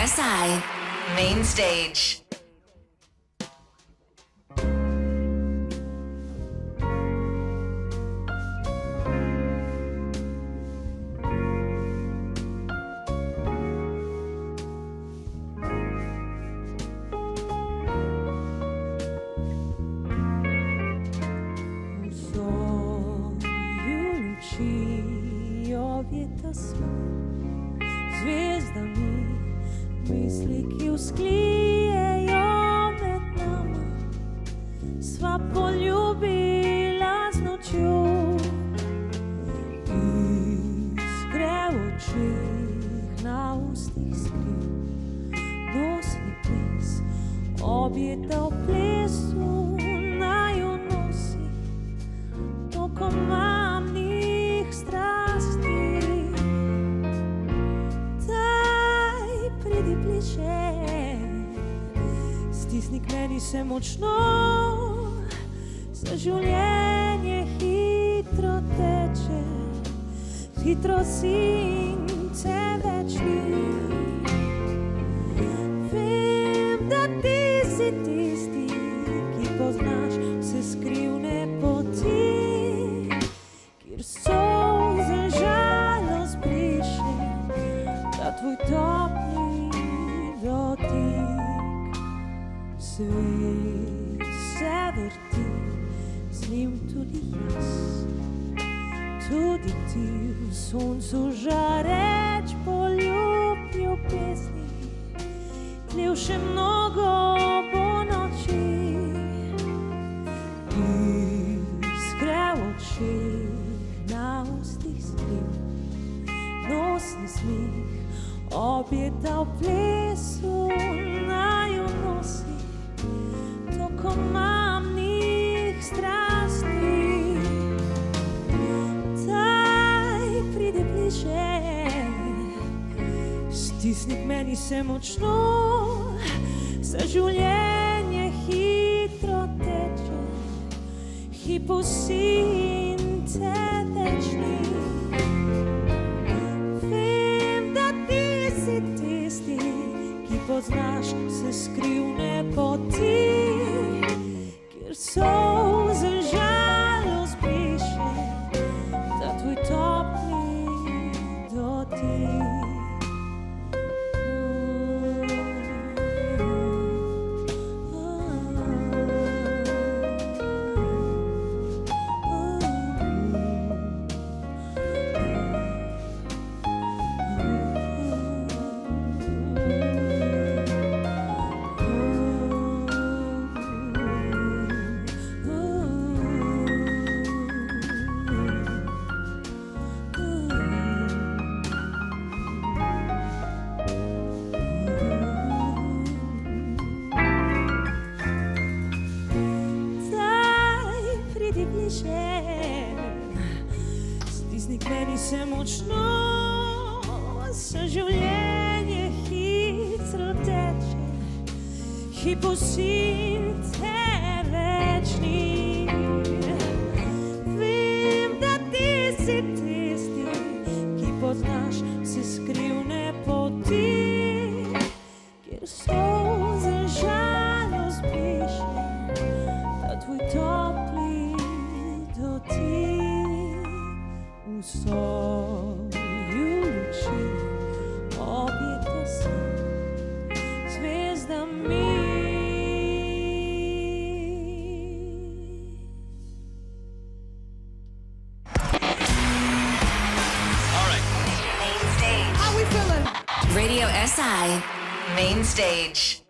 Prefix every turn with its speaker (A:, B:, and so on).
A: SI Main Stage.
B: Zvezdami misli, ki vzklijejo med nama, sva poljubila z nočjo. Iskre v očih, na ustih skriv, nosni ples, objeta v plesu, naju nosi toliko mamnih strasti. Pridi bliže, stisni k meni se močno, za življenje hitro teče, hitro si in te več ni. Vem, da ti si tisti, ki poznaš vse skrivne poti, kjer solze žalost briše, da tvoj topli dotik. Svet se vrti, z njim tudi jaz, tudi ti v soncu žareč poljub ljubezni, tlel še mnogo bo noči. Iskre v očih, na ustih skriv, nosni smih, objeta v plesu, naju nosi toliko mamnih strasti. Daj, pridi bliže, stisni k meni se močno, za življenje hitro teče, hipo si in te več ni. Si tisti, ki poznaš vse skrivne poti, kjer solze žalost briše, da tvoj topli dotik. Stisni k meni se močno, za življenje hitro teče, hipo si in te več ni. Vem, da ti si tisti, ki poznaš vse skrivne poti, kjer solze žalost briše, da tvoj topli dotik. V soju luči objeta se zvezdami.
A: All right. Main Stage.
C: How we feeling?
A: Radio SI Main Stage.